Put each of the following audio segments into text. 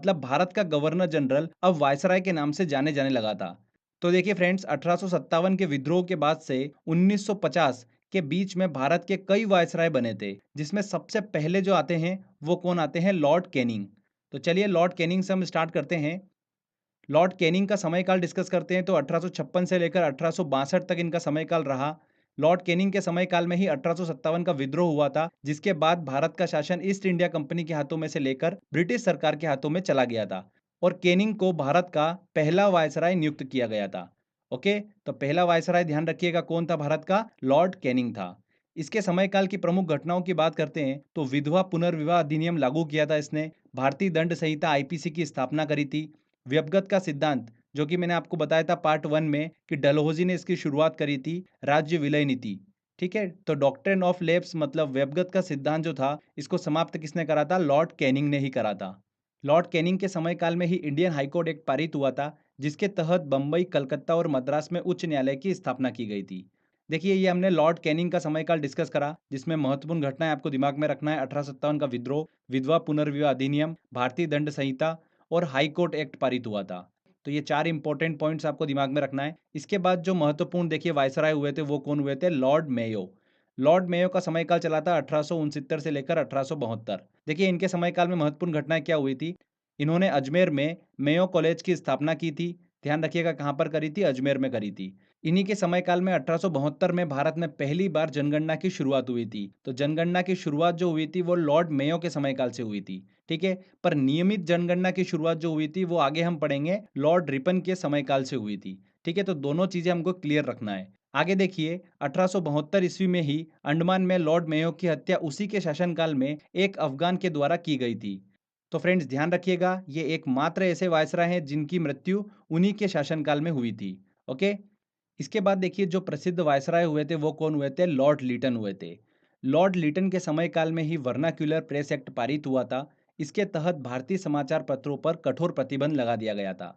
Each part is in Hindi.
मतलब भारत का गवर्नर जनरल अब वायसराय के नाम से जाने जाने लगा था। तो देखिए फ्रेंड्स, 1857 के विद्रोह के बाद से 1950 के बीच में भारत के कई वायसराय बने थे, जिसमें सबसे पहले जो आते हैं वो कौन आते हैं? Lord Canning. तो चलिए लॉर्ड कैनिंग से हम स्टार्ट करते हैं। लॉर्ड कैनिंग का समयकाल डिस्कस करते हैं तो 1856 से लेकर 1862 तक इनका समयकाल रहा। लॉर्ड कैनिंग के समयकाल में ही 1857 का विद्रोह हुआ था, जिसके बाद भारत का शासन ईस्ट इंडिया कंपनी के हाथों में से लेकर ब्रिटिश सरकार के हाथों में चला गया था और कैनिंग को भारत का पहला वायसराय नियुक्त किया गया था। ओके, तो पहला वायसराय ध्यान रखिएगा कौन था भारत का? लॉर्ड कैनिंग था। इसके समयकाल की प्रमुख घटनाओं की बात करते हैं तो विधवा पुनर्विवाह अधिनियम लागू किया था इसने, भारतीय दंड संहिता आईपीसी की स्थापना करी थी, व्यपगत का सिद्धांत जो कि मैंने आपको बताया था पार्ट 1 में कि डलहौजी ने इसकी शुरुआत करी थी, राज्य विलय नीति। ठीक है, तो डॉक्ट्रिन ऑफ लेप्स मतलब व्यपगत का सिद्धांत जो था इसको समाप्त किसने करा था? लॉर्ड कैनिंग ने ही करा था। लॉर्ड कैनिंग के समयकाल में ही इंडियन हाईकोर्ट एक्ट पारित हुआ था, जिसके तहत बंबई, कलकत्ता और मद्रास में उच्च न्यायालय की स्थापना की गई थी। देखिए, ये हमने लॉर्ड कैनिंग का समयकाल डिस्कस करा, जिसमें महत्वपूर्ण घटनाएं आपको दिमाग में रखना है: 1857 का विद्रोह, विधवा पुनर्विवाह अधिनियम, भारतीय दंड संहिता और हाई कोर्ट एक्ट पारित हुआ था। तो ये चार इंपॉर्टेंट पॉइंट्स आपको दिमाग में रखना है। इसके बाद जो महत्वपूर्ण देखिए वायसराय हुए थे वो कौन हुए थे? Lord Mayo. लॉर्ड मेयो का समयकाल चला था 1869 से लेकर 1872। देखिए इनके समयकाल में महत्वपूर्ण घटनाएं क्या हुई थी? इन्होंने अजमेर में मेयो कॉलेज की स्थापना की थी। ध्यान रखिएगा कहाँ पर करी थी? अजमेर में करी थी। इन्हीं के समयकाल में 1872 में भारत में पहली बार जनगणना की शुरुआत हुई थी। तो जनगणना की शुरुआत जो हुई थी वो लॉर्ड मेयो के समयकाल से हुई थी। ठीक है, पर नियमित जनगणना की शुरुआत जो हुई थी वो आगे हम पढ़ेंगे लॉर्ड रिपन के समयकाल से हुई थी। ठीक है, तो दोनों चीजें हमको क्लियर रखना है। आगे देखिए, 1872 ईस्वी में ही अंडमान में लॉर्ड मेयो की हत्या उसी के शासनकाल में एक अफगान के द्वारा की गई थी। तो फ्रेंड्स ध्यान रखिएगा, ये एकमात्र ऐसे वायसराय हैं जिनकी मृत्यु उन्हीं के शासनकाल में हुई थी। ओके, इसके बाद देखिए जो प्रसिद्ध वायसराय हुए थे वो कौन हुए थे? लॉर्ड लीटन हुए थे। लॉर्ड लीटन के समयकाल में ही वर्नाक्यूलर प्रेस एक्ट पारित हुआ था। इसके तहत भारतीय समाचार पत्रों पर कठोर प्रतिबंध लगा दिया गया था।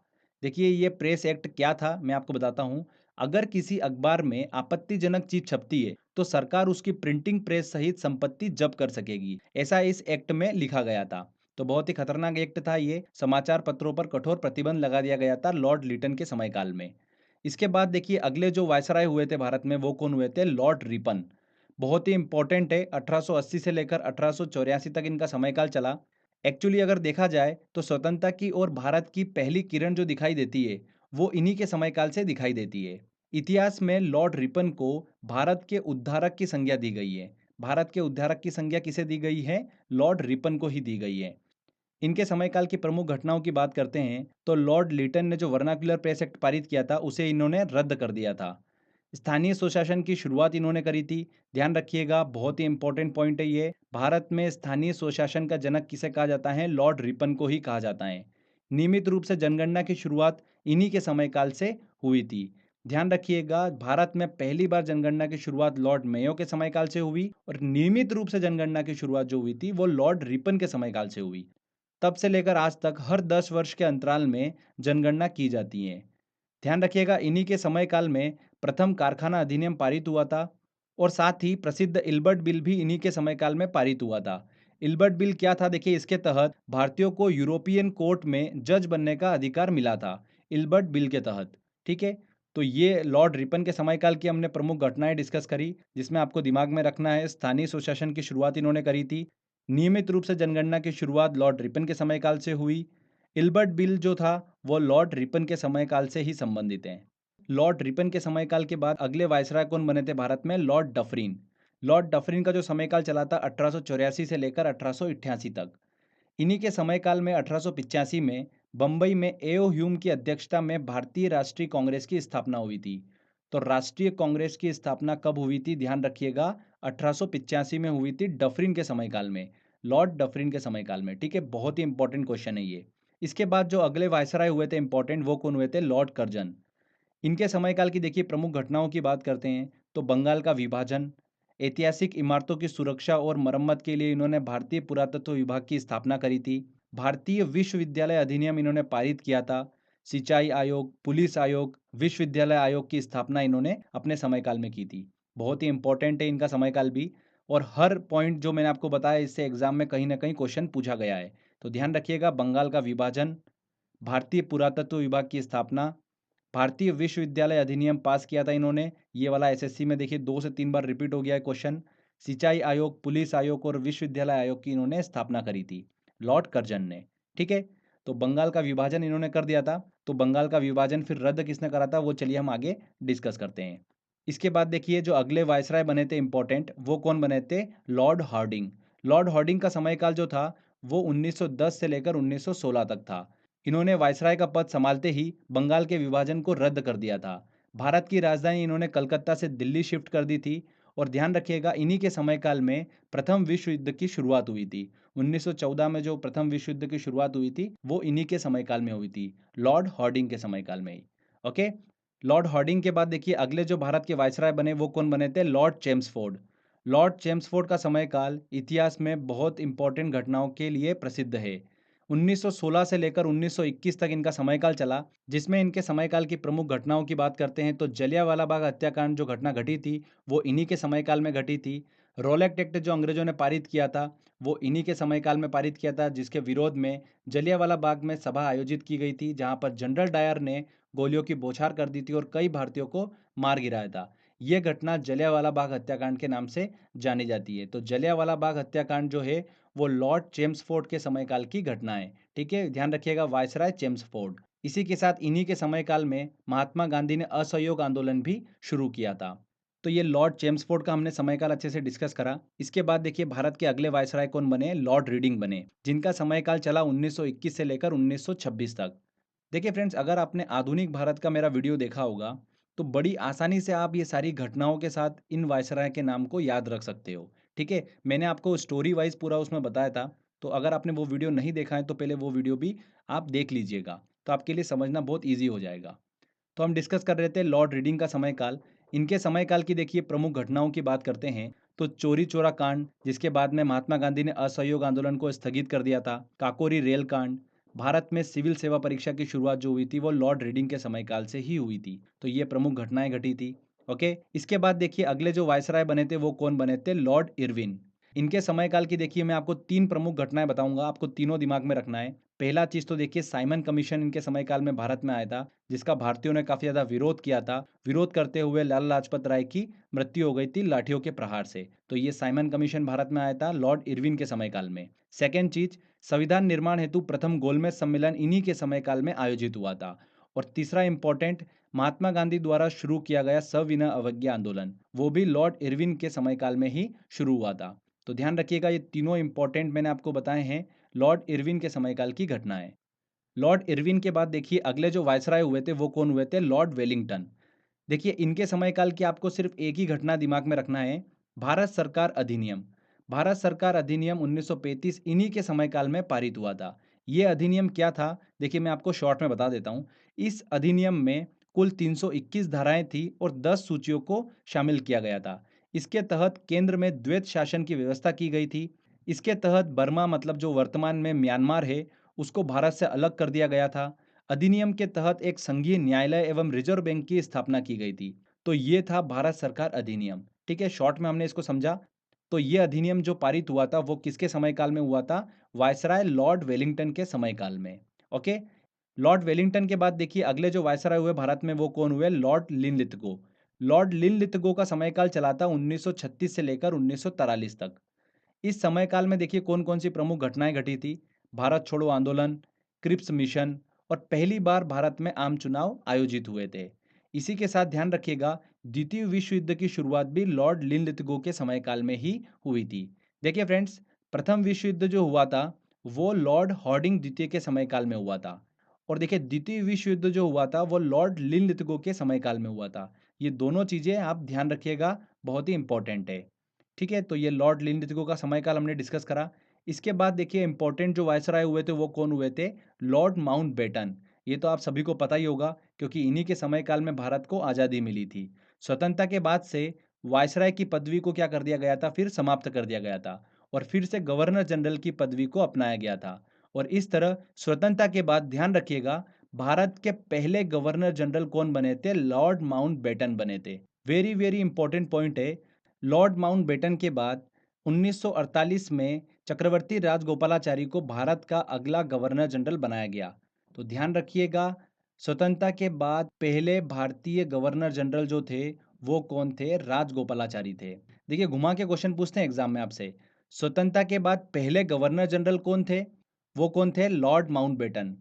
देखिए ये प्रेस एक्ट क्या था मैं आपको बताता हूँ। अगर किसी अखबार में आपत्तिजनक चीज छपती है तो सरकार उसकी प्रिंटिंग प्रेस सहित संपत्ति जब्त कर सकेगी, ऐसा इस एक्ट में लिखा गया था। तो बहुत ही खतरनाक एक्ट था ये, समाचार पत्रों पर कठोर प्रतिबंध लगा दिया गया था लॉर्ड लीटन के समयकाल में। इसके बाद देखिए अगले जो वायसराय हुए थे भारत में वो कौन हुए थे? Lord Ripon. बहुत ही इंपॉर्टेंट है, 1880 से लेकर 1884 तक इनका समयकाल चला। एक्चुअली अगर देखा जाए तो स्वतंत्रता की और भारत की पहली किरण जो दिखाई देती है वो इन्हीं के समयकाल से दिखाई देती है। इतिहास में लॉर्ड रिपन को भारत के उद्धारक की संज्ञा दी गई है। भारत के उद्धारक की संज्ञा किसे दी गई है? लॉर्ड रिपन को ही दी गई है। इनके समयकाल की प्रमुख घटनाओं की बात करते हैं तो लॉर्ड लीटन ने जो वर्नाक्युलर प्रेस एक्ट पारित किया था उसे इन्होंने रद्द कर दिया था। स्थानीय स्वशासन की शुरुआत इन्होंने करी थी। ध्यान रखिएगा बहुत ही इंपॉर्टेंट पॉइंट है ये, भारत में स्थानीय स्वशासन का जनक किसे कहा जाता है? लॉर्ड रिपन को ही कहा जाता है। नियमित रूप से जनगणना की शुरुआत इन्हीं के समयकाल से हुई थी। ध्यान रखिएगा भारत में पहली बार जनगणना की शुरुआत लॉर्ड मेयो के समयकाल से हुई और नियमित रूप से जनगणना की शुरुआत जो हुई थी वो लॉर्ड रिपन के समयकाल से हुई। तब से लेकर आज तक हर 10 वर्ष के अंतराल में जनगणना की जाती है। ध्यान रखिएगा इन्हीं के समयकाल में प्रथम कारखाना अधिनियम पारित हुआ था और साथ ही प्रसिद्ध इल्बर्ट बिल भी इन्हीं के समयकाल में पारित हुआ था। इल्बर्ट बिल क्या था? देखिए इसके तहत भारतीयों को यूरोपियन कोर्ट में जज बनने का अधिकार मिला था, इल्बर्ट बिल के तहत। ठीक है, तो ये लॉर्ड रिपन के समयकाल की हमने प्रमुख घटनाएं डिस्कस करी, जिसमें आपको दिमाग में रखना है स्थानीय स्वशासन की शुरुआत इन्होंने करी थी। नियमित रूप से जनगणना की शुरुआत लॉर्ड रिपन के समयकाल से हुई। इल्बर्ट बिल जो था वो लॉर्ड रिपन के समयकाल से ही संबंधित है। लॉर्ड रिपन के समयकाल के बाद अगले वायसराय कौन बने थे भारत में? Lord Dufferin. लॉर्ड डफरिन का जो समयकाल चला था 1884 से लेकर 1888 तक। इन्हीं के समयकाल में 1885 में बंबई में एओ ह्यूम की अध्यक्षता में भारतीय राष्ट्रीय कांग्रेस की स्थापना हुई थी। तो राष्ट्रीय कांग्रेस की स्थापना कब हुई थी? ध्यान रखिएगा 1885 में हुई थी, डफरिन के समयकाल में, लॉर्ड डफरिन के समयकाल में। ठीक है, बहुत ही इंपॉर्टेंट क्वेश्चन है ये। इसके बाद जो अगले वायसराय हुए थे इंपॉर्टेंट वो कौन हुए थे? Lord Curzon. इनके समयकाल की देखिए प्रमुख घटनाओं की बात करते हैं तो बंगाल का विभाजन, ऐतिहासिक इमारतों की सुरक्षा और मरम्मत के लिए इन्होंने भारतीय पुरातत्व विभाग की स्थापना करी थी। भारतीय विश्वविद्यालय अधिनियम इन्होंने पारित किया था। सिंचाई आयोग, पुलिस आयोग, विश्वविद्यालय आयोग की स्थापना इन्होंने अपने समयकाल में की थी। बहुत ही इंपॉर्टेंट है इनका समयकाल भी, और हर पॉइंट जो मैंने आपको बताया इससे एग्जाम में कहीं ना कहीं क्वेश्चन पूछा गया है। तो ध्यान रखिएगा, बंगाल का विभाजन, भारतीय पुरातत्व विभाग की स्थापना, भारतीय विश्वविद्यालय अधिनियम पास किया था इन्होंने, ये वाला एसएससी में देखिए 2 से 3 बार रिपीट हो गया है क्वेश्चन। सिंचाई आयोग, पुलिस आयोग और विश्वविद्यालय आयोग की इन्होंने स्थापना करी थी, लॉर्ड कर्जन ने। ठीक है, तो बंगाल का विभाजन इन्होंने कर दिया था। तो बंगाल का विभाजन फिर रद्द किसने करा था, वो चलिए हम आगे डिस्कस करते हैं। इसके बाद देखिए जो अगले वायसराय बने थे इंपॉर्टेंट, वो कौन बने थे, लॉर्ड हार्डिंग। लॉर्ड हार्डिंग का समयकाल जो था वो 1910 से लेकर 1916 तक था। इन्होंने वायसराय का पद संभालते ही बंगाल के विभाजन को रद्द कर दिया था। भारत की राजधानी इन्होंने कलकत्ता से दिल्ली शिफ्ट कर दी थी। और ध्यान रखिएगा, इन्हीं के समयकाल में प्रथम विश्व युद्ध की शुरुआत हुई थी। 1914 में जो प्रथम विश्व युद्ध की शुरुआत हुई थी वो इन्हीं के समयकाल में हुई थी, लॉर्ड हार्डिंग के समयकाल में ही। ओके, लॉर्ड हार्डिंग के बाद देखिए अगले जो भारत के वायसराय बने वो कौन बने थे, लॉर्ड चेम्सफोर्ड। लॉर्ड चेम्सफोर्ड का समयकाल इतिहास में बहुत इंपॉर्टेंट घटनाओं के लिए प्रसिद्ध है। 1916 से लेकर 1921 तक इनका समयकाल चला, जिसमें इनके समयकाल की प्रमुख घटनाओं की बात करते हैं तो जलियांवाला बाग हत्याकांड जो घटना घटी थी वो इन्हीं के समयकाल में घटी थी। रोलेक्ट एक्ट जो अंग्रेजों ने पारित किया था वो इन्हीं के समयकाल में पारित किया था, जिसके विरोध में जलियांवाला बाग में सभा आयोजित की गई थी, जहां पर जनरल डायर ने गोलियों की बौछार कर दी थी और कई भारतीयों को मार गिराया था। यह घटना जलियांवाला बाग हत्याकांड के नाम से जानी जाती है। तो जलियांवाला बाग हत्याकांड जो है वो लॉर्ड चेम्सफोर्ड के समयकाल की घटना है। ठीक है, ध्यान रखिएगा, वायसराय चेम्सफोर्ड। इसी के साथ इन्हीं के समयकाल में महात्मा गांधी ने असहयोग आंदोलन भी शुरू किया था। तो ये लॉर्ड चेम्सफोर्ड का हमने समयकाल अच्छे से डिस्कस करा। इसके बाद देखिए भारत के अगले वायसराय कौन बने, लॉर्ड रीडिंग बने, जिनका समयकाल चला 1921 से लेकर 1926 तक। देखिए फ्रेंड्स, अगर आपने आधुनिक भारत का मेरा वीडियो देखा होगा तो बड़ी आसानी से आप ये सारी घटनाओं के साथ इन वायसराय के नाम को याद रख सकते हो। ठीक है, मैंने आपको स्टोरी वाइज पूरा उसमें बताया था। तो अगर आपने वो वीडियो नहीं देखा है तो पहले वो वीडियो भी आप देख लीजिएगा, तो आपके लिए समझना बहुत ईजी हो जाएगा। तो हम डिस्कस कर रहे थे लॉर्ड रीडिंग का समयकाल। इनके समयकाल की देखिए प्रमुख घटनाओं की बात करते हैं तो चोरी चोरा कांड, जिसके बाद में महात्मा गांधी ने असहयोग आंदोलन को स्थगित कर दिया था। काकोरी रेल कांड, भारत में सिविल सेवा परीक्षा की शुरुआत जो हुई थी वो लॉर्ड रीडिंग के समयकाल से ही हुई थी। तो ये प्रमुख घटनाएं घटी थी। ओके, इसके बाद देखिए अगले जो वायसराय बने थे वो कौन बने थे, लॉर्ड इरविन। इनके समयकाल की देखिए मैं आपको 3 प्रमुख घटनाएं बताऊंगा, आपको तीनों दिमाग में रखना है। पहला चीज तो देखिए साइमन कमीशन इनके समयकाल में भारत में आया था, जिसका भारतीयों ने काफी ज्यादा विरोध किया था। विरोध करते हुए लाला लाजपत राय की मृत्यु हो गई थी लाठियों के प्रहार से। तो ये साइमन कमीशन भारत में आया था लॉर्ड इरविन के समयकाल में। सेकेंड चीज, संविधान निर्माण हेतु प्रथम गोलमेज सम्मेलन इन्हीं के समयकाल में आयोजित हुआ था। और तीसरा इंपॉर्टेंट, महात्मा गांधी द्वारा शुरू किया गया सविनय अवज्ञा आंदोलन, वो भी लॉर्ड इरविन के समयकाल में ही शुरू हुआ था। तो ध्यान रखिएगा, ये तीनों इंपॉर्टेंट मैंने आपको बताए हैं लॉर्ड इरविन के समयकाल की घटनाएं। लॉर्ड इरविन के बाद देखिए अगले जो वायसराय हुए थे वो कौन हुए थे, लॉर्ड वेलिंगटन। देखिए इनके समयकाल की आपको सिर्फ एक ही घटना दिमाग में रखना है, भारत सरकार अधिनियम। भारत सरकार अधिनियम 1935 इन्हीं के समयकाल में पारित हुआ था। ये अधिनियम क्या था, देखिए मैं आपको शॉर्ट में बता देता हूँ। इस अधिनियम में कुल 321 धाराएं थी और 10 सूचियों को शामिल किया गया था। इसके तहत केंद्र में द्वैत शासन की व्यवस्था की गई थी। इसके तहत बर्मा, मतलब जो वर्तमान में म्यांमार है, उसको भारत से अलग कर दिया गया था। अधिनियम के तहत एक संघीय न्यायालय एवं रिजर्व बैंक की स्थापना की गई थी। तो ये था भारत सरकार अधिनियम। ठीक है, शॉर्ट में हमने इसको समझा। तो ये अधिनियम जो पारित हुआ था वो किसके समयकाल में हुआ था, वायसराय लॉर्ड वेलिंगटन के समयकाल में। ओके, लॉर्ड वेलिंगटन के बाद देखिए अगले जो वायसराय हुए भारत में वो कौन हुए, लॉर्ड लिनलिथगो। लॉर्ड लिनलिथगो का समयकाल चला था 1936 से लेकर 1943 तक। इस समयकाल में देखिए कौन कौन सी प्रमुख घटनाएं घटी थी, भारत छोड़ो आंदोलन, क्रिप्स मिशन और पहली बार भारत में आम चुनाव आयोजित हुए थे। इसी के साथ ध्यान रखिएगा, द्वितीय विश्व युद्ध की शुरुआत भी लॉर्ड लिनलिथगो के समयकाल में ही हुई थी। देखिए फ्रेंड्स, प्रथम विश्व युद्ध जो हुआ था वो लॉर्ड हॉर्डिंग द्वितीय के समयकाल में हुआ था। और देखिए द्वितीय विश्व युद्ध जो हुआ था वो लॉर्ड लिनलिथगो के समयकाल में हुआ था। ये दोनों चीजें आप ध्यान रखिएगा, बहुत ही इंपॉर्टेंट है। ठीक है, तो ये लॉर्ड लिनलिथगो का समयकाल हमने डिस्कस करा। इसके बाद देखिए इंपॉर्टेंट जो वायसराय हुए थे वो कौन हुए थे, लॉर्ड माउंटबेटन। ये तो आप सभी को पता ही होगा क्योंकि इन्हीं के समयकाल में भारत को आज़ादी मिली थी। स्वतंत्रता के बाद से वायसराय की पदवी को क्या कर दिया गया था, फिर समाप्त कर दिया गया था और फिर से गवर्नर जनरल की पदवी को अपनाया गया था। और इस तरह स्वतंत्रता के बाद ध्यान रखिएगा, भारत के पहले गवर्नर जनरल कौन बने थे, लॉर्ड माउंटबेटन बने थे। वेरी वेरी इंपॉर्टेंट पॉइंट है। लॉर्ड माउंटबेटन के बाद 1948 में चक्रवर्ती राजगोपालाचारी को भारत का अगला गवर्नर जनरल बनाया गया। तो ध्यान रखिएगा, स्वतंत्रता के बाद पहले भारतीय गवर्नर जनरल जो थे वो कौन थे? राजगोपालाचारी थे। देखिए घुमा के क्वेश्चन पूछते हैं एग्जाम में आपसे, स्वतंत्रता के बाद पहले गवर्नर जनरल कौन थे? वो कौन थे? Lord Mountbatten.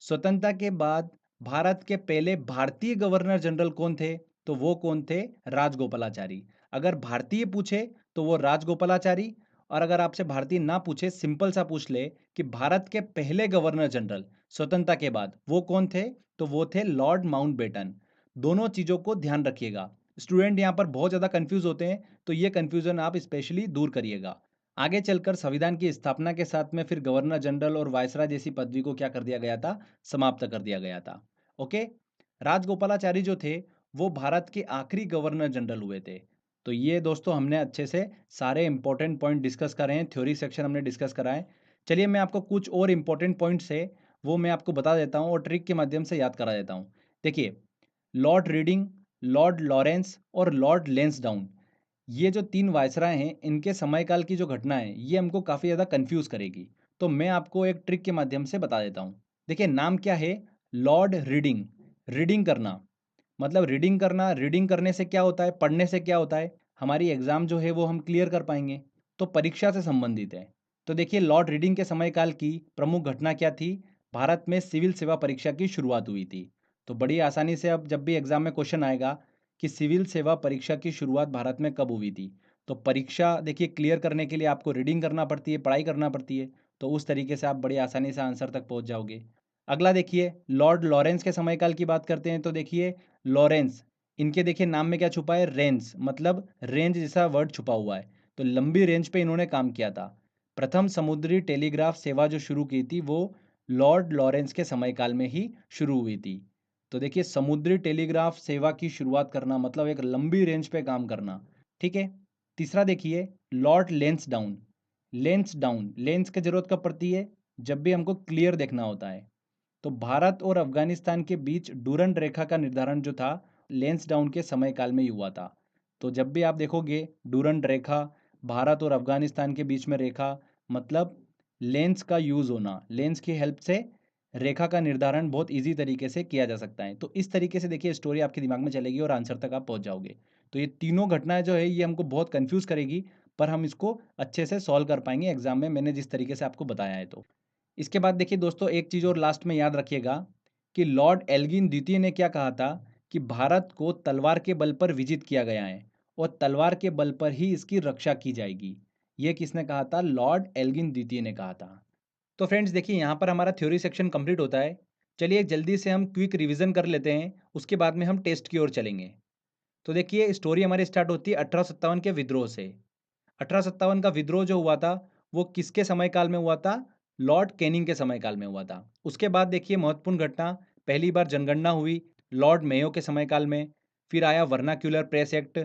स्वतंत्रता के बाद भारत के पहले भारतीय गवर्नर जनरल कौन थे? तो वो कौन थे? राजगोपालाचारी। अगर भारतीय पूछे तो वो राजगोपालाचारी, और अगर आपसे भारतीय ना पूछे, सिंपल सा पूछ ले कि भारत के पहले गवर्नर जनरल स्वतंत्रता के बाद वो कौन थे, तो वो थे लॉर्ड माउंटबेटन। दोनों चीजों को ध्यान रखिएगा। स्टूडेंट यहाँ पर बहुत ज्यादा कंफ्यूज होते हैं, तो ये कंफ्यूजन आप स्पेशली दूर करिएगा। आगे चलकर संविधान की स्थापना के साथ में फिर गवर्नर जनरल और वायसराय जैसी पदवी को क्या कर दिया गया था? समाप्त कर दिया गया था। ओके। राजगोपालाचारी जो थे वो भारत के आखिरी गवर्नर जनरल हुए थे। तो ये दोस्तों हमने अच्छे से सारे इंपॉर्टेंट पॉइंट डिस्कस करे हैं, थ्योरी सेक्शन हमने डिस्कस करा है। चलिए मैं आपको कुछ और इंपॉर्टेंट पॉइंट्स है वो मैं आपको बता देता हूँ और ट्रिक के माध्यम से याद करा देता हूँ। देखिए, लॉर्ड रीडिंग, लॉर्ड लॉरेंस और लॉर्ड लेंसडाउन, ये जो तीन वायसराय हैं इनके समयकाल की जो घटना है ये हमको काफ़ी ज़्यादा कंफ्यूज करेगी। तो मैं आपको एक ट्रिक के माध्यम से बता देता हूँ। देखिए नाम क्या है? Lord reading. रीडिंग करना मतलब रीडिंग करना, रीडिंग करने से क्या होता है? पढ़ने से क्या होता है? हमारी एग्जाम जो है वो हम क्लियर कर पाएंगे। तो परीक्षा से संबंधित है। तो देखिए लॉर्ड रीडिंग के समयकाल की प्रमुख घटना क्या थी? भारत में सिविल सेवा परीक्षा की शुरुआत हुई थी। तो बड़ी आसानी से अब जब भी एग्जाम में क्वेश्चन आएगा कि सिविल सेवा परीक्षा की शुरुआत भारत में कब हुई थी, तो परीक्षा देखिए क्लियर करने के लिए आपको रीडिंग करना पड़ती है, पढ़ाई करना पड़ती है। तो उस तरीके से आप बड़ी आसानी से आंसर तक पहुंच जाओगे। अगला देखिए, लॉर्ड लॉरेंस के समयकाल की बात करते हैं। तो देखिए लॉरेंस, इनके देखिए नाम में क्या छुपा है? रेंज, मतलब रेंज जैसा वर्ड छुपा हुआ है। तो लंबी रेंज पे इन्होंने काम किया था। प्रथम समुद्री टेलीग्राफ सेवा जो शुरू की थी वो लॉर्ड लॉरेंस के समयकाल में ही शुरू हुई थी। तो देखिए समुद्री टेलीग्राफ सेवा की शुरुआत करना मतलब एक लंबी रेंज पे काम करना। ठीक है। तीसरा देखिए, लॉर्ड लेंसडाउन। लेंसडाउन, लेंस की जरूरत कब पड़ती है? जब भी हमको क्लियर देखना होता है। तो भारत और अफगानिस्तान के बीच डूरंड रेखा का निर्धारण जो था लेंसडाउन के समयकाल में ही हुआ था। तो जब भी आप देखोगे डूरंड रेखा, भारत और अफगानिस्तान के बीच में रेखा, मतलब लेंस का यूज़ होना, लेंस की हेल्प से रेखा का निर्धारण बहुत इजी तरीके से किया जा सकता है। तो इस तरीके से देखिए स्टोरी आपके दिमाग में चलेगी और आंसर तक आप पहुंच जाओगे। तो ये तीनों घटनाएं जो है ये हमको बहुत कंफ्यूज करेगी, पर हम इसको अच्छे से सॉल्व कर पाएंगे एग्जाम में, मैंने जिस तरीके से आपको बताया है। तो इसके बाद देखिए दोस्तों एक चीज़ और लास्ट में याद रखिएगा कि लॉर्ड एल्गिन द्वितीय ने क्या कहा था कि भारत को तलवार के बल पर विजित किया गया है और तलवार के बल पर ही इसकी रक्षा की जाएगी। ये किसने कहा था? लॉर्ड एल्गिन द्वितीय ने कहा था। तो फ्रेंड्स देखिए यहाँ पर हमारा थ्योरी सेक्शन कंप्लीट होता है। चलिए जल्दी से हम क्विक रिवीजन कर लेते हैं, उसके बाद में हम टेस्ट की ओर चलेंगे। तो देखिए स्टोरी हमारी स्टार्ट होती है 1857 के विद्रोह से। 1857 का विद्रोह जो हुआ था वो किसके समय काल में हुआ था? लॉर्ड कैनिंग के समय काल में हुआ था। उसके बाद देखिए महत्वपूर्ण घटना, पहली बार जनगणना हुई लॉर्ड मेयो के समय काल में। फिर आया वर्नाक्यूलर प्रेस एक्ट,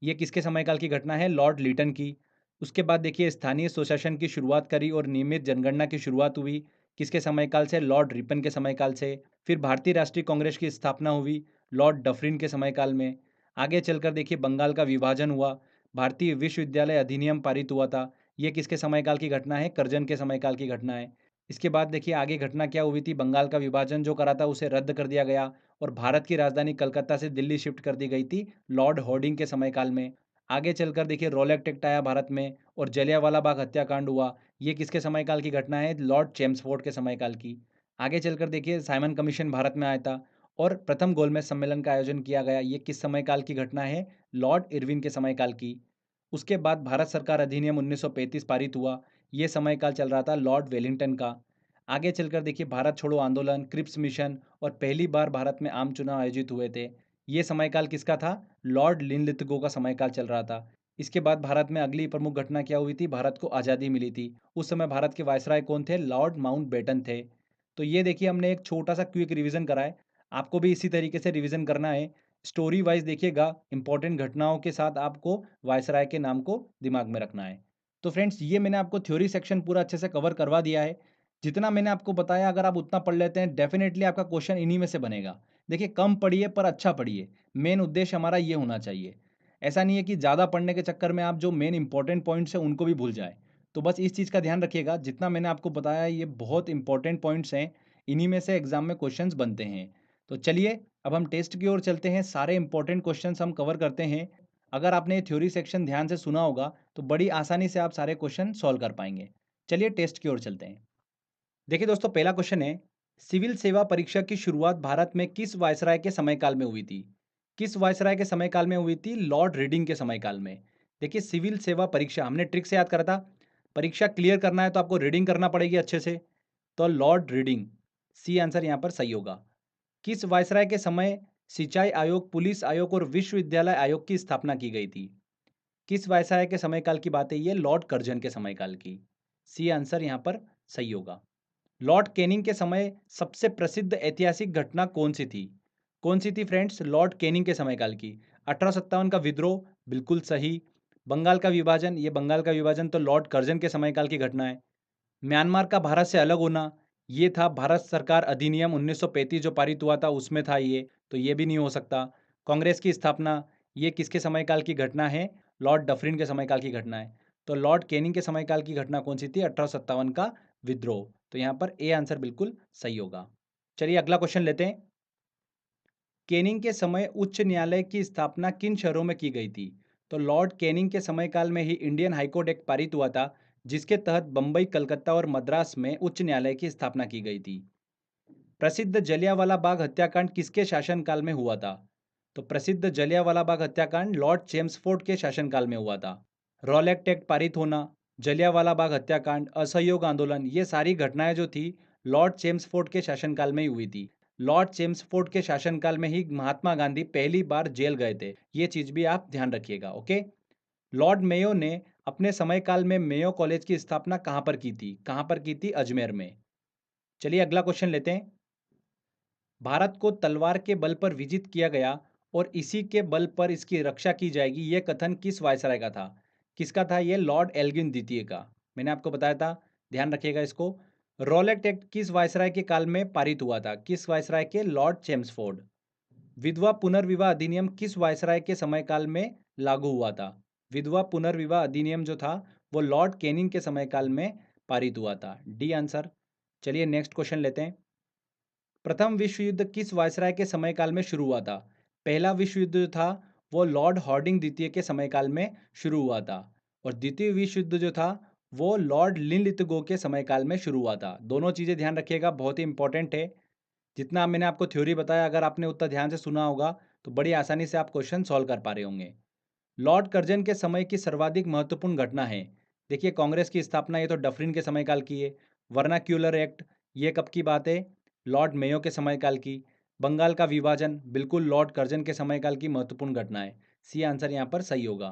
ये किसके समय काल की घटना है? लॉर्ड लीटन की। उसके बाद देखिए स्थानीय स्वशासन की शुरुआत करी और नियमित जनगणना की शुरुआत हुई, किसके समय काल से? लॉर्ड रिपन के समय काल से। फिर भारतीय राष्ट्रीय कांग्रेस की स्थापना हुई लॉर्ड डफरिन के समय काल में। आगे चलकर देखिए बंगाल का विभाजन हुआ, भारतीय विश्वविद्यालय अधिनियम पारित हुआ था, ये किसके समयकाल की घटना है? कर्जन के समयकाल की घटना है। इसके बाद देखिए आगे घटना क्या हुई थी? बंगाल का विभाजन जो करा था उसे रद्द कर दिया गया और भारत की राजधानी कलकत्ता से दिल्ली शिफ्ट कर दी गई थी लॉर्ड हॉर्डिंग के समयकाल में। आगे चलकर देखिए रोलेक्ट एक्ट आया भारत में और जलियांवाला बाग हत्याकांड हुआ, ये किसके समयकाल की घटना है? लॉर्ड चेम्सफोर्ड के समयकाल की। आगे चलकर देखिए साइमन कमीशन भारत में आया था और प्रथम गोलमेज सम्मेलन का आयोजन किया गया, ये किस समयकाल की घटना है? लॉर्ड इरविन के समयकाल की। उसके बाद भारत सरकार अधिनियम 1935 पारित हुआ, ये समयकाल चल रहा था लॉर्ड वेलिंगटन का। आगे चलकर देखिए भारत छोड़ो आंदोलन, क्रिप्स मिशन और पहली बार भारत में आम चुनाव आयोजित हुए थे, ये समयकाल किसका था? लॉर्ड लिनलिथगो का समयकाल चल रहा था। इसके बाद भारत में अगली प्रमुख घटना क्या हुई थी? भारत को आज़ादी मिली थी। उस समय भारत के वायसराय कौन थे? लॉर्ड माउंटबेटन थे। तो ये देखिए हमने एक छोटा सा क्विक रिवीजन करा है, आपको भी इसी तरीके से रिवीजन करना है। स्टोरी वाइज देखिएगा, इंपॉर्टेंट घटनाओं के साथ आपको वायसराय के नाम को दिमाग में रखना है। तो फ्रेंड्स ये मैंने आपको थ्योरी सेक्शन पूरा अच्छे से कवर करवा दिया है। जितना मैंने आपको बताया अगर आप उतना पढ़ लेते हैं डेफिनेटली आपका क्वेश्चन इन्हीं में से बनेगा। देखिए कम पढ़िए पर अच्छा पढ़िए, मेन उद्देश्य हमारा ये होना चाहिए। ऐसा नहीं है कि ज़्यादा पढ़ने के चक्कर में आप जो मेन इंपॉर्टेंट पॉइंट्स हैं उनको भी भूल जाए। तो बस इस चीज़ का ध्यान रखिएगा, जितना मैंने आपको बताया ये बहुत इंपॉर्टेंट पॉइंट्स हैं, इन्हीं में से एग्जाम में क्वेश्चंस बनते हैं। तो चलिए अब हम टेस्ट की ओर चलते हैं, सारे इंपॉर्टेंट क्वेश्चंस हम कवर करते हैं। अगर आपने ये थ्योरी सेक्शन ध्यान से सुना होगा तो बड़ी आसानी से आप सारे क्वेश्चन सॉल्व कर पाएंगे। चलिए टेस्ट की ओर चलते हैं। देखिए दोस्तों, पहला क्वेश्चन है, सिविल सेवा परीक्षा की शुरुआत भारत में किस वायसराय के समय काल में हुई थी? किस वायसराय के समय काल में हुई थी? लॉर्ड रीडिंग के समय काल में। देखिए सिविल सेवा परीक्षा हमने ट्रिक से याद करा था, परीक्षा क्लियर करना है तो आपको रीडिंग करना पड़ेगी अच्छे से, तो लॉर्ड रीडिंग, सी आंसर यहाँ पर सही होगा। किस वायसराय के समय सिंचाई आयोग, पुलिस आयोग और विश्वविद्यालय आयोग की स्थापना की गई थी? किस वायसराय के समय काल की बात है? ये लॉर्ड कर्जन के समय काल की, सी आंसर यहाँ पर सही होगा। लॉर्ड कैनिंग के समय सबसे प्रसिद्ध ऐतिहासिक घटना कौन सी थी? कौन सी थी फ्रेंड्स? लॉर्ड कैनिंग के समय काल की 1857 का विद्रोह, बिल्कुल सही। बंगाल का विभाजन, ये बंगाल का विभाजन तो लॉर्ड कर्जन के समय काल की घटना है। म्यांमार का भारत से अलग होना, ये था भारत सरकार अधिनियम 1935 जो पारित हुआ था उसमें था ये, तो ये भी नहीं हो सकता। कांग्रेस की स्थापना, ये किसके समय काल की घटना है? लॉर्ड डफरिन के समय काल की घटना है। तो लॉर्ड कैनिंग के समय काल की घटना कौन सी थी? 1857 का विद्रोह। तो यहाँ पर ए आंसर बिल्कुल सही होगा। चलिए अगला क्वेश्चन लेते हैं। कैनिंग के समय उच्च न्यायालय की स्थापना किन शहरों में की गई थी? तो लॉर्ड कैनिंग के समय काल में ही इंडियन हाईकोर्ट एक्ट पारित हुआ था, जिसके तहत बंबई, कलकत्ता और मद्रास में उच्च न्यायालय की स्थापना की गई थी। प्रसिद्ध जलियांवाला बाग हत्याकांड किसके शासनकाल में हुआ था? तो प्रसिद्ध जलियांवाला बाग हत्याकांड लॉर्ड चेम्सफोर्ड के शासनकाल में हुआ था। रॉलेक्ट एक्ट पारित होना, जलियांवाला बाग हत्याकांड, असहयोग आंदोलन, ये सारी घटनाएं जो थी लॉर्ड चेम्सफोर्ड के शासनकाल में ही हुई थी। लॉर्ड चेम्सफोर्ड के शासनकाल में ही महात्मा गांधी पहली बार जेल गए थे, ये चीज भी आप ध्यान रखिएगा। ओके। लॉर्ड मेयो ने अपने समय काल में मेयो कॉलेज की स्थापना कहां पर की थी? कहां पर की थी? अजमेर में। चलिए अगला क्वेश्चन लेते हैं। भारत को तलवार के बल पर विजित किया गया और इसी के बल पर इसकी रक्षा की जाएगी, यह कथन किस वायसराय का था? किसका था? यह लॉर्ड एल्गिन द्वितीय का। मैंने आपको बताया था, ध्यान रखिएगा इसको। रॉलेट एक्ट किस वायसराय के काल में पारित हुआ था? किस वायसराय के? Lord Chelmsford. विधवा पुनर्विवाह अधिनियम किस वायसराय के समय काल में लागू हुआ था? विधवा पुनर्विवाह अधिनियम जो था वो लॉर्ड कैनिंग के समय काल में पारित हुआ था, डी आंसर। चलिए नेक्स्ट क्वेश्चन लेते हैं। प्रथम विश्व युद्ध किस वायसराय के समय काल में शुरू हुआ था? पहला विश्व युद्ध जो था वो लॉर्ड हॉर्डिंग द्वितीय के समय काल में शुरू हुआ था, और द्वितीय विश्व युद्ध जो था वो लॉर्ड लिनलिथगो के समय काल में शुरू हुआ था। दोनों चीज़ें ध्यान रखिएगा, बहुत ही इंपॉर्टेंट है। जितना मैंने आपको थ्योरी बताया, अगर आपने उतना ध्यान से सुना होगा तो बड़ी आसानी से आप क्वेश्चन सॉल्व कर पा रहे होंगे। लॉर्ड कर्जन के समय की सर्वाधिक महत्वपूर्ण घटना है। देखिए कांग्रेस की स्थापना, ये तो डफरिन के समय काल की है। वर्नाक्यूलर एक्ट, ये कब की बात है? लॉर्ड मेयो के समय काल की। बंगाल का विभाजन, बिल्कुल लॉर्ड कर्जन के समय काल की महत्वपूर्ण घटना है, सी आंसर यहाँ पर सही होगा।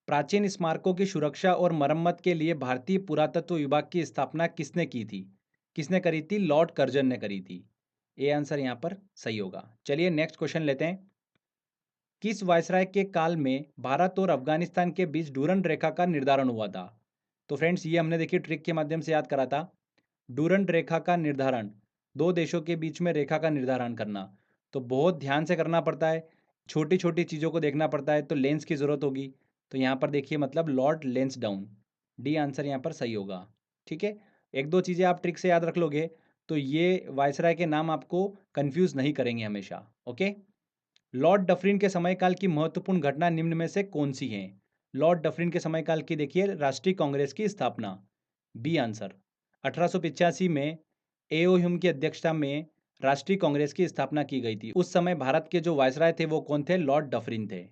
प्राचीन स्मारकों की सुरक्षा और मरम्मत के लिए भारतीय पुरातत्व विभाग की स्थापना किसने की थी? किसने करी थी? लॉर्ड कर्जन ने करी थी। ए आंसर यहाँ पर सही होगा। चलिए नेक्स्ट क्वेश्चन लेते हैं। किस वायसराय के काल में भारत और अफगानिस्तान के बीच डूरंड रेखा का निर्धारण हुआ था? तो फ्रेंड्स ये हमने देखिए ट्रिक के माध्यम से याद करा था। डूरंड रेखा का निर्धारण, दो देशों के बीच में रेखा का निर्धारण करना, तो बहुत ध्यान से करना पड़ता है, छोटी छोटी चीज़ों को देखना पड़ता है, तो लेंस की ज़रूरत होगी। तो यहाँ पर देखिए मतलब Lord lens down, D answer यहाँ पर सही होगा। ठीक है, एक दो चीज़ें आप ट्रिक से याद रख लोगे तो ये वायसराय के नाम आपको कंफ्यूज नहीं करेंगे हमेशा। ओके। लॉर्ड डफरिन के समय काल की महत्वपूर्ण घटना निम्न में से कौन सी है? लॉर्ड डफरिन के समय काल की देखिए राष्ट्रीय कांग्रेस की स्थापना, बी आंसर। 1885 में एओ ह्यूम की अध्यक्षता में राष्ट्रीय कांग्रेस की स्थापना की गई थी। उस समय भारत के जो वायसराय थे वो कौन थे? लॉर्ड डफरिन थे।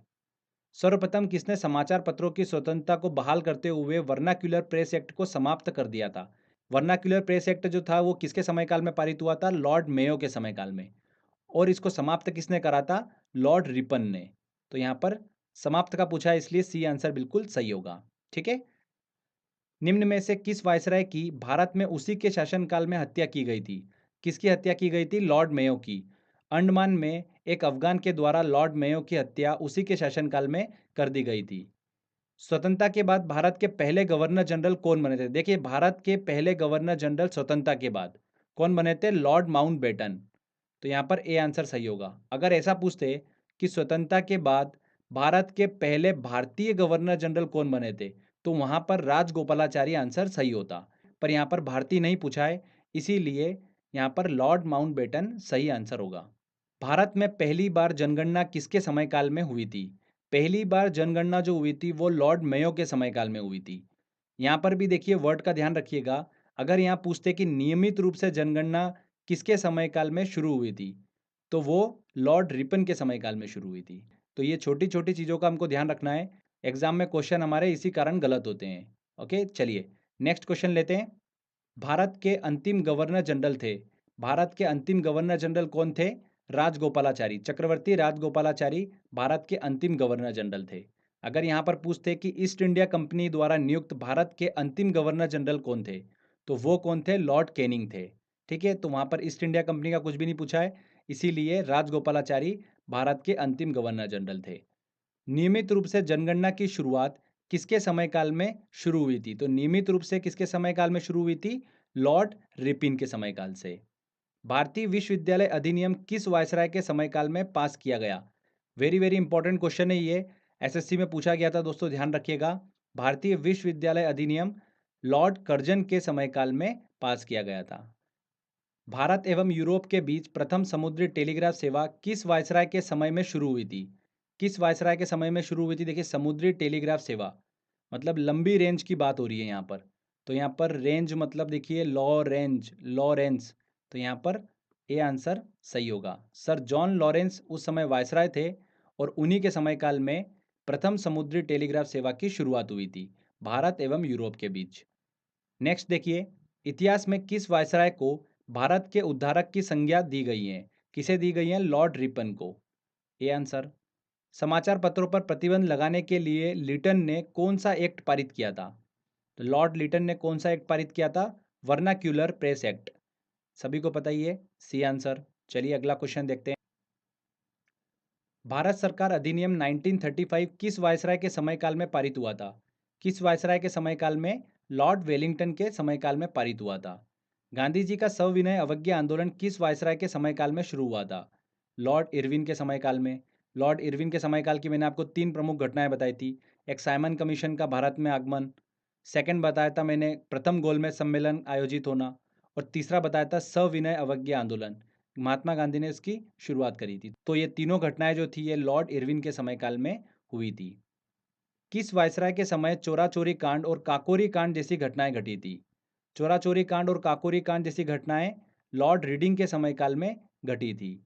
सर्वप्रथम किसने समाचार पत्रों की स्वतंत्रता को बहाल करते हुए वर्नाक्यूलर प्रेस एक्ट को समाप्त कर दिया था? वर्नाक्यूलर प्रेस एक्ट जो था वो किसके समय काल में पारित हुआ था? लॉर्ड मेयो के समय काल में। और इसको समाप्त किसने करा था? लॉर्ड रिपन ने। तो यहाँ पर समाप्त का पूछा है इसलिए सी आंसर बिल्कुल सही होगा। ठीक है। निम्न में से किस वायसराय की भारत में उसी के शासनकाल में हत्या की गई थी? किसकी हत्या की गई थी? लॉर्ड मेयो की। अंडमान में एक अफगान के द्वारा लॉर्ड मेयो की हत्या उसी के शासनकाल में कर दी गई थी। स्वतंत्रता के बाद भारत के पहले गवर्नर जनरल कौन बने थे? देखिए भारत के पहले गवर्नर जनरल स्वतंत्रता के बाद कौन बने थे? Lord Mountbatten. तो यहाँ पर ए आंसर सही होगा। अगर ऐसा पूछते कि स्वतंत्रता के बाद भारत के पहले भारतीय गवर्नर जनरल कौन बने थे, तो वहाँ पर राजगोपालाचारी आंसर सही होता, पर यहाँ पर भारती नहीं पूछा है, इसीलिए यहाँ पर लॉर्ड माउंटबेटन सही आंसर होगा। भारत में पहली बार जनगणना किसके समयकाल में हुई थी? पहली बार जनगणना जो हुई थी वो लॉर्ड मेयो के समयकाल में हुई थी। यहाँ पर भी देखिए वर्ड का ध्यान रखिएगा, अगर यहाँ पूछते कि नियमित रूप से जनगणना किसके समयकाल में शुरू हुई थी, तो वो लॉर्ड रिपन के समयकाल में शुरू हुई थी। तो ये छोटी छोटी चीज़ों का हमको ध्यान रखना है, एग्जाम में क्वेश्चन हमारे इसी कारण गलत होते हैं। ओके, चलिए नेक्स्ट क्वेश्चन लेते हैं। भारत के अंतिम गवर्नर जनरल थे, भारत के अंतिम गवर्नर जनरल कौन थे? राजगोपालाचारी, चक्रवर्ती राजगोपालाचारी भारत के अंतिम गवर्नर जनरल थे। अगर यहाँ पर पूछते कि ईस्ट इंडिया कंपनी द्वारा नियुक्त भारत के अंतिम गवर्नर जनरल कौन थे, तो वो कौन थे? लॉर्ड कैनिंग थे। ठीक है, तो वहाँ पर ईस्ट इंडिया कंपनी का कुछ भी नहीं पूछा है, इसीलिए राजगोपालाचारी भारत के अंतिम गवर्नर जनरल थे। नियमित रूप से जनगणना की शुरुआत किसके समयकाल में शुरू हुई थी? तो नियमित रूप से किसके समयकाल में शुरू हुई थी? लॉर्ड रिपिन के समयकाल से। भारतीय विश्वविद्यालय अधिनियम किस वायसराय के समयकाल में पास किया गया? वेरी वेरी इंपॉर्टेंट क्वेश्चन है ये, एसएससी में पूछा गया था दोस्तों, ध्यान रखिएगा। भारतीय विश्वविद्यालय अधिनियम लॉर्ड कर्जन के समयकाल में पास किया गया था। भारत एवं यूरोप के बीच प्रथम समुद्री टेलीग्राफ सेवा किस वायसराय के समय में शुरू हुई थी? किस वायसराय के समय में शुरू हुई थी? देखिए समुद्री टेलीग्राफ सेवा मतलब लंबी रेंज की बात हो रही है यहाँ पर, तो यहाँ पर रेंज मतलब देखिए लॉरेंस, तो यहाँ पर ए आंसर सही होगा। सर जॉन लॉरेंस उस समय वायसराय थे और उन्हीं के समयकाल में प्रथम समुद्री टेलीग्राफ सेवा की शुरुआत हुई थी भारत एवं यूरोप के बीच। नेक्स्ट देखिए, इतिहास में किस वायसराय को भारत के उद्धारक की संज्ञा दी गई है? किसे दी गई है? लॉर्ड रिपन को। A answer. समाचार पत्रों पर प्रतिबंध लगाने के लिए लिटन ने कौन सा एक्ट पारित किया था? तो लॉर्ड लिटन ने कौन सा एक्ट पारित किया था? Vernacular press act. सभी को पता ही है, सी आंसर। चलिए अगला क्वेश्चन देखते हैं। भारत सरकार अधिनियम 1935 किस वायसराय के समयकाल में पारित हुआ था? किस वायसराय के समयकाल में? लॉर्ड वेलिंगटन के समयकाल में पारित हुआ था। गांधी जी का सविनय अवज्ञा आंदोलन किस वायसराय के समयकाल में शुरू हुआ था? लॉर्ड इरविन के समयकाल में। लॉर्ड इरविन के समयकाल की मैंने आपको तीन प्रमुख घटनाएं बताई थी। एक साइमन कमीशन का भारत में आगमन, सेकंड बताया था मैंने प्रथम गोलमेज सम्मेलन आयोजित होना, और तीसरा बताया था सविनय अवज्ञा आंदोलन, महात्मा गांधी ने इसकी शुरुआत करी थी। तो ये तीनों घटनाएं जो थी ये लॉर्ड इरविन के समयकाल में हुई थी। किस वायसराय के समय चोरा चोरी कांड और काकोरी कांड जैसी घटनाएं घटी थी? चोरा चोरी कांड और काकोरी कांड जैसी घटनाएं लॉर्ड रीडिंग के समयकाल में घटी थी।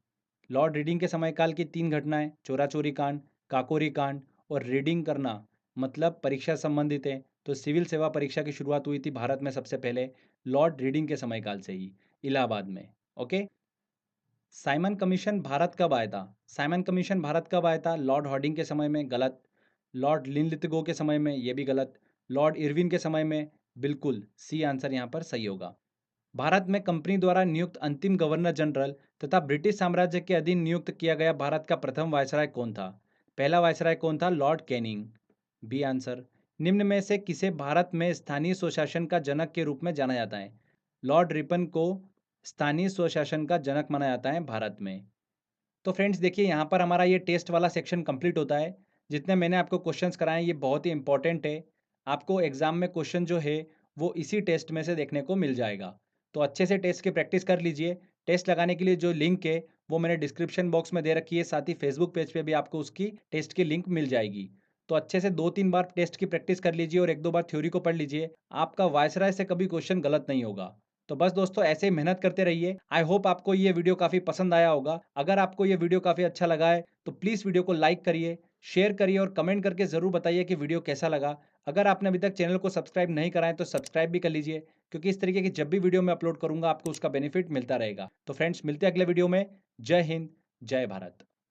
लॉर्ड रीडिंग के समयकाल की तीन घटनाएं, चोरा चोरी कांड, काकोरी कांड और रीडिंग करना मतलब परीक्षा संबंधित है, तो सिविल सेवा परीक्षा की शुरुआत हुई थी भारत में सबसे पहले लॉर्ड रीडिंग के समयकाल से ही, इलाहाबाद में। ओके, साइमन कमीशन भारत कब आया था? साइमन कमीशन भारत कब आया था? लॉर्ड हार्डिंग के समय में, गलत। लॉर्ड लिनलिथगो के समय में, ये भी गलत। लॉर्ड इरविन के समय में, बिल्कुल सी आंसर यहाँ पर सही होगा। भारत में कंपनी द्वारा नियुक्त अंतिम गवर्नर जनरल तथा ब्रिटिश साम्राज्य के अधीन नियुक्त किया गया भारत का प्रथम वायसराय कौन था? पहला वायसराय कौन था? Lord Canning. B answer. निम्न में से किसे भारत में स्थानीय स्वशासन का जनक के रूप में जाना जाता है? लॉर्ड रिपन को स्थानीय स्वशासन का जनक माना जाता है भारत में। तो फ्रेंड्स देखिए यहाँ पर हमारा ये टेस्ट वाला सेक्शन कंप्लीट होता है। जितने मैंने आपको क्वेश्चंस कराए ये बहुत ही इंपॉर्टेंट है, आपको एग्जाम में क्वेश्चन जो है वो इसी टेस्ट में से देखने को मिल जाएगा। तो अच्छे से टेस्ट की प्रैक्टिस कर लीजिए। टेस्ट लगाने के लिए जो लिंक है वो मैंने डिस्क्रिप्शन बॉक्स में दे रखी है, साथ ही फेसबुक पेज पे भी आपको उसकी टेस्ट की लिंक मिल जाएगी। तो अच्छे से 2-3 बार टेस्ट की प्रैक्टिस कर लीजिए और 1-2 बार थ्योरी को पढ़ लीजिए। आपका वायसराय से कभी क्वेश्चन गलत नहीं होगा। तो बस दोस्तों ऐसे ही मेहनत करते रहिए। आई होप आपको ये वीडियो काफ़ी पसंद आया होगा। अगर आपको ये वीडियो काफ़ी अच्छा लगा है तो प्लीज़ वीडियो को लाइक करिए, शेयर करिए और कमेंट करके ज़रूर बताइए कि वीडियो कैसा लगा। अगर आपने अभी तक चैनल को सब्सक्राइब नहीं करा है तो सब्सक्राइब भी कर लीजिए, क्योंकि इस तरीके की जब भी वीडियो मैं अपलोड करूंगा आपको उसका बेनिफिट मिलता रहेगा। तो फ्रेंड्स मिलते हैं अगले वीडियो में। जय हिंद, जय भारत।